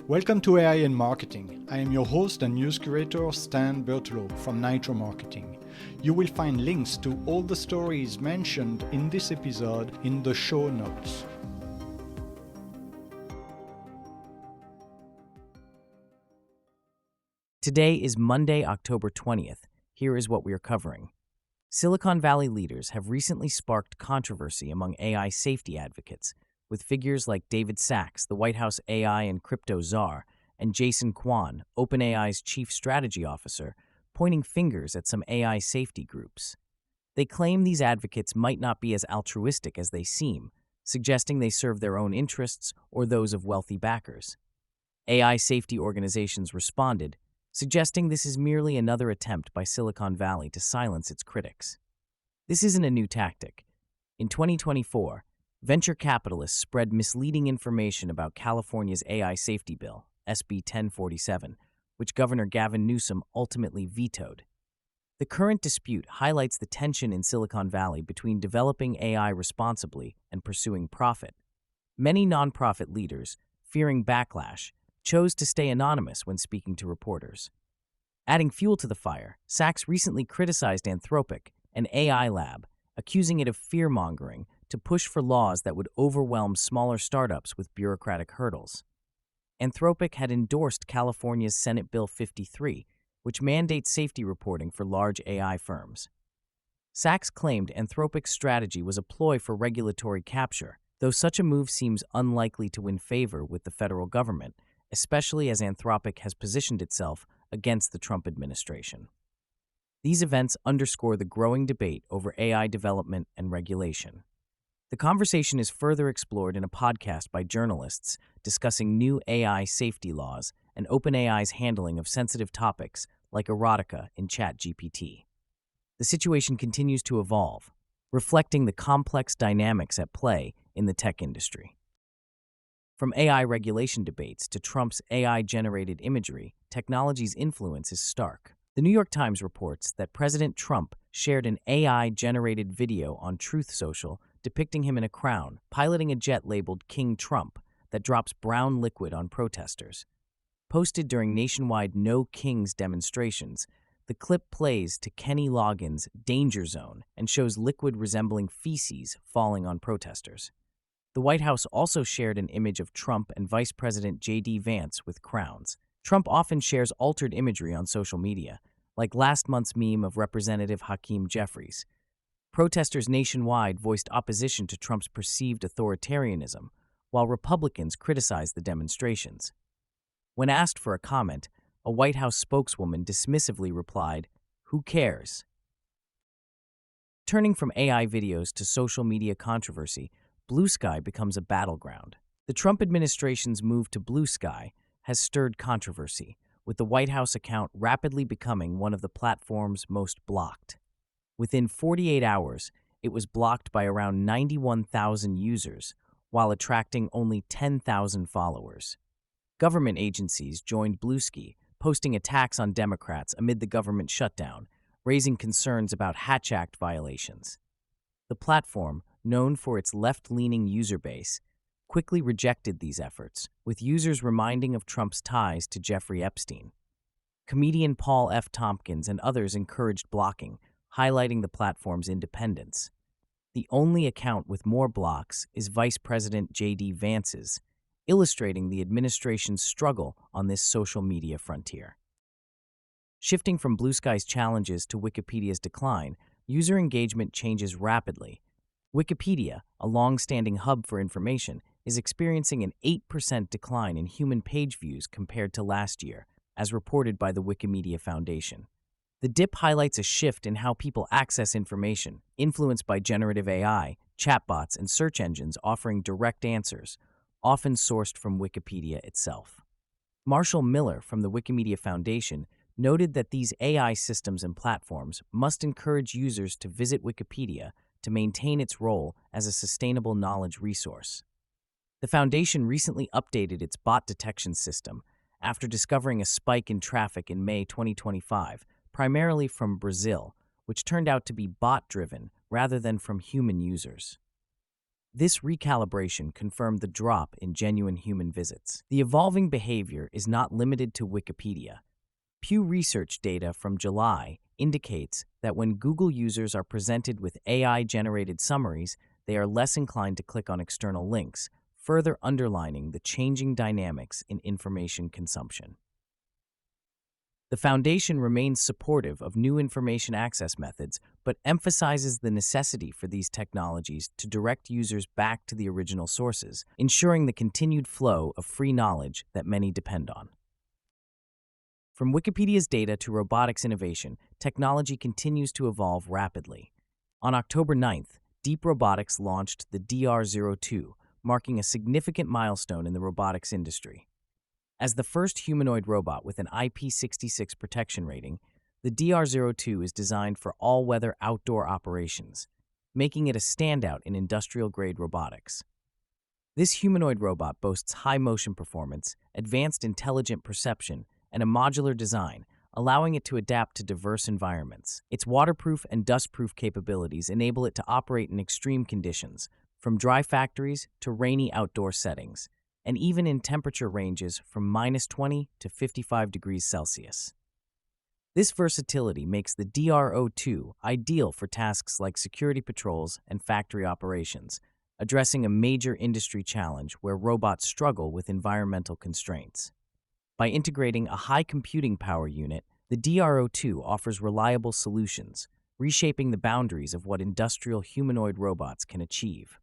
Welcome to AI in Marketing. I am your host and news curator Stan Bertolo from Nitro Marketing. You will find links to all the stories mentioned in this episode in the show notes. Today is Monday, October 20th. Here is what we are covering. Silicon Valley leaders have recently sparked controversy among AI safety advocates, with figures like David Sachs, the White House AI and crypto czar, and Jason Kwon, OpenAI's chief strategy officer, pointing fingers at some AI safety groups. They claim these advocates might not be as altruistic as they seem, suggesting they serve their own interests or those of wealthy backers. AI safety organizations responded, suggesting this is merely another attempt by Silicon Valley to silence its critics. This isn't a new tactic. In 2024, venture capitalists spread misleading information about California's AI safety bill, SB 1047, which Governor Gavin Newsom ultimately vetoed. The current dispute highlights the tension in Silicon Valley between developing AI responsibly and pursuing profit. Many nonprofit leaders, fearing backlash, chose to stay anonymous when speaking to reporters. Adding fuel to the fire, Sachs recently criticized Anthropic, an AI lab, accusing it of fear-mongering to push for laws that would overwhelm smaller startups with bureaucratic hurdles. Anthropic had endorsed California's Senate Bill 53, which mandates safety reporting for large AI firms. Sachs claimed Anthropic's strategy was a ploy for regulatory capture, though such a move seems unlikely to win favor with the federal government, especially as Anthropic has positioned itself against the Trump administration. These events underscore the growing debate over AI development and regulation. The conversation is further explored in a podcast by journalists discussing new AI safety laws and OpenAI's handling of sensitive topics like erotica in ChatGPT. The situation continues to evolve, reflecting the complex dynamics at play in the tech industry. From AI regulation debates to Trump's AI-generated imagery, technology's influence is stark. The New York Times reports that President Trump shared an AI-generated video on Truth Social depicting him in a crown, piloting a jet labeled King Trump that drops brown liquid on protesters. Posted during nationwide No Kings demonstrations, the clip plays to Kenny Loggins' Danger Zone and shows liquid resembling feces falling on protesters. The White House also shared an image of Trump and Vice President J.D. Vance with crowns. Trump often shares altered imagery on social media, like last month's meme of Representative Hakeem Jeffries. Protesters nationwide voiced opposition to Trump's perceived authoritarianism, while Republicans criticized the demonstrations. When asked for a comment, a White House spokeswoman dismissively replied, "Who cares?" Turning from AI videos to social media controversy, Bluesky becomes a battleground. The Trump administration's move to Bluesky has stirred controversy, with the White House account rapidly becoming one of the platform's most blocked. Within 48 hours, it was blocked by around 91,000 users, while attracting only 10,000 followers. Government agencies joined Bluesky, posting attacks on Democrats amid the government shutdown, raising concerns about Hatch Act violations. The platform, known for its left-leaning user base, quickly rejected these efforts, with users reminding of Trump's ties to Jeffrey Epstein. Comedian Paul F. Tompkins and others encouraged blocking, highlighting the platform's independence. The only account with more blocks is Vice President J.D. Vance's, illustrating the administration's struggle on this social media frontier. Shifting from Bluesky's challenges to Wikipedia's decline, user engagement changes rapidly. Wikipedia, a long-standing hub for information, is experiencing an 8% decline in human page views compared to last year, as reported by the Wikimedia Foundation. The dip highlights a shift in how people access information, influenced by generative AI, chatbots, and search engines offering direct answers, often sourced from Wikipedia itself. Marshall Miller from the Wikimedia Foundation noted that these AI systems and platforms must encourage users to visit Wikipedia to maintain its role as a sustainable knowledge resource. The Foundation recently updated its bot detection system after discovering a spike in traffic in May 2025, primarily from Brazil, which turned out to be bot-driven rather than from human users. This recalibration confirmed the drop in genuine human visits. The evolving behavior is not limited to Wikipedia. Pew Research data from July indicates that when Google users are presented with AI-generated summaries, they are less inclined to click on external links, further underlining the changing dynamics in information consumption. The Foundation remains supportive of new information access methods, but emphasizes the necessity for these technologies to direct users back to the original sources, ensuring the continued flow of free knowledge that many depend on. From Wikipedia's data to robotics innovation, technology continues to evolve rapidly. On October 9th, Deep Robotics launched the DR02, marking a significant milestone in the robotics industry. As the first humanoid robot with an IP66 protection rating, the DR02 is designed for all-weather outdoor operations, making it a standout in industrial-grade robotics. This humanoid robot boasts high motion performance, advanced intelligent perception, and a modular design, allowing it to adapt to diverse environments. Its waterproof and dustproof capabilities enable it to operate in extreme conditions, from dry factories to rainy outdoor settings, and even in temperature ranges from -20 to 55 degrees Celsius. This versatility makes the DR02 ideal for tasks like security patrols and factory operations, addressing a major industry challenge where robots struggle with environmental constraints. By integrating a high computing power unit, the DR02 offers reliable solutions, reshaping the boundaries of what industrial humanoid robots can achieve.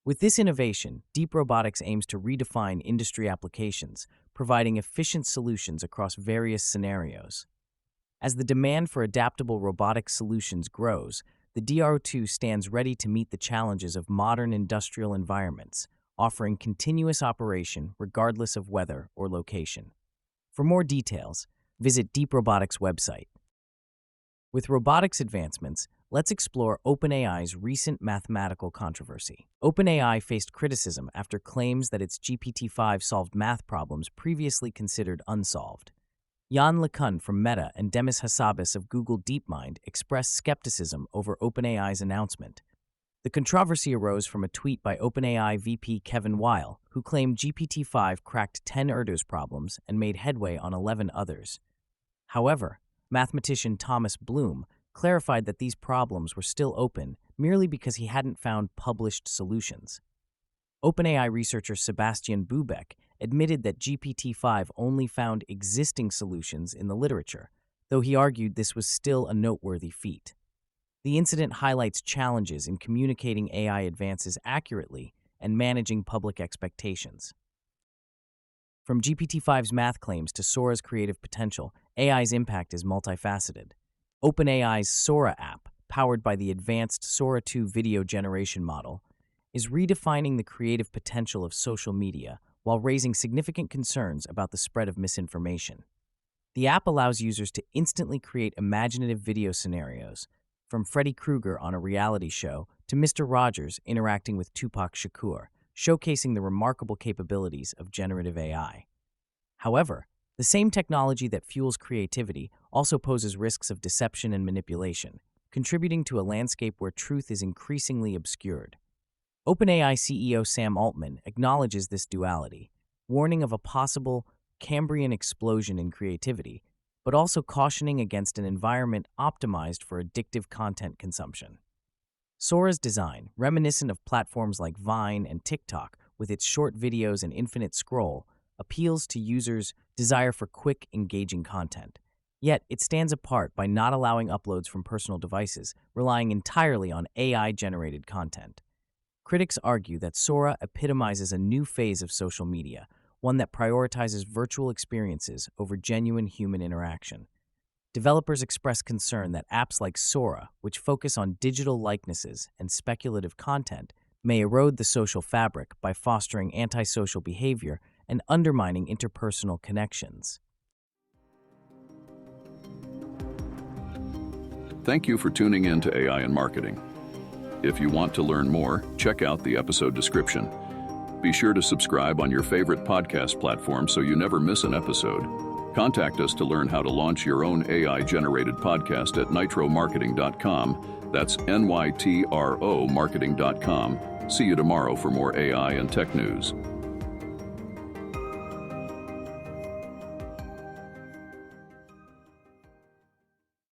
With this innovation, Deep Robotics aims to redefine industry applications, providing efficient solutions across various scenarios. As the demand for adaptable robotic solutions grows, the DR02 stands ready to meet the challenges of modern industrial environments, offering continuous operation regardless of weather or location. For more details, visit Deep Robotics' website. With robotics advancements, let's explore OpenAI's recent mathematical controversy. OpenAI faced criticism after claims that its GPT-5 solved math problems previously considered unsolved. Yann LeCun from Meta and Demis Hassabis of Google DeepMind expressed skepticism over OpenAI's announcement. The controversy arose from a tweet by OpenAI VP Kevin Weil, who claimed GPT-5 cracked 10 Erdos problems and made headway on 11 others. However, mathematician Thomas Bloom clarified that these problems were still open merely because he hadn't found published solutions. OpenAI researcher Sebastian Bubeck admitted that GPT-5 only found existing solutions in the literature, though he argued this was still a noteworthy feat. The incident highlights challenges in communicating AI advances accurately and managing public expectations. From GPT-5's math claims to Sora's creative potential, AI's impact is multifaceted. OpenAI's Sora app, powered by the advanced Sora 2 video generation model, is redefining the creative potential of social media while raising significant concerns about the spread of misinformation. The app allows users to instantly create imaginative video scenarios, from Freddy Krueger on a reality show to Mr. Rogers interacting with Tupac Shakur, showcasing the remarkable capabilities of generative AI. However, the same technology that fuels creativity also poses risks of deception and manipulation, contributing to a landscape where truth is increasingly obscured. OpenAI CEO Sam Altman acknowledges this duality, warning of a possible Cambrian explosion in creativity, but also cautioning against an environment optimized for addictive content consumption. Sora's design, reminiscent of platforms like Vine and TikTok with its short videos and infinite scroll, appeals to users' desire for quick, engaging content. Yet, it stands apart by not allowing uploads from personal devices, relying entirely on AI-generated content. Critics argue that Sora epitomizes a new phase of social media, one that prioritizes virtual experiences over genuine human interaction. Developers express concern that apps like Sora, which focus on digital likenesses and speculative content, may erode the social fabric by fostering antisocial behavior and undermining interpersonal connections. Thank you for tuning in to AI in Marketing. If you want to learn more, check out the episode description. Be sure to subscribe on your favorite podcast platform so you never miss an episode. Contact us to learn how to launch your own AI-generated podcast at nitromarketing.com. That's NYTRO marketing.com. See you tomorrow for more AI and tech news.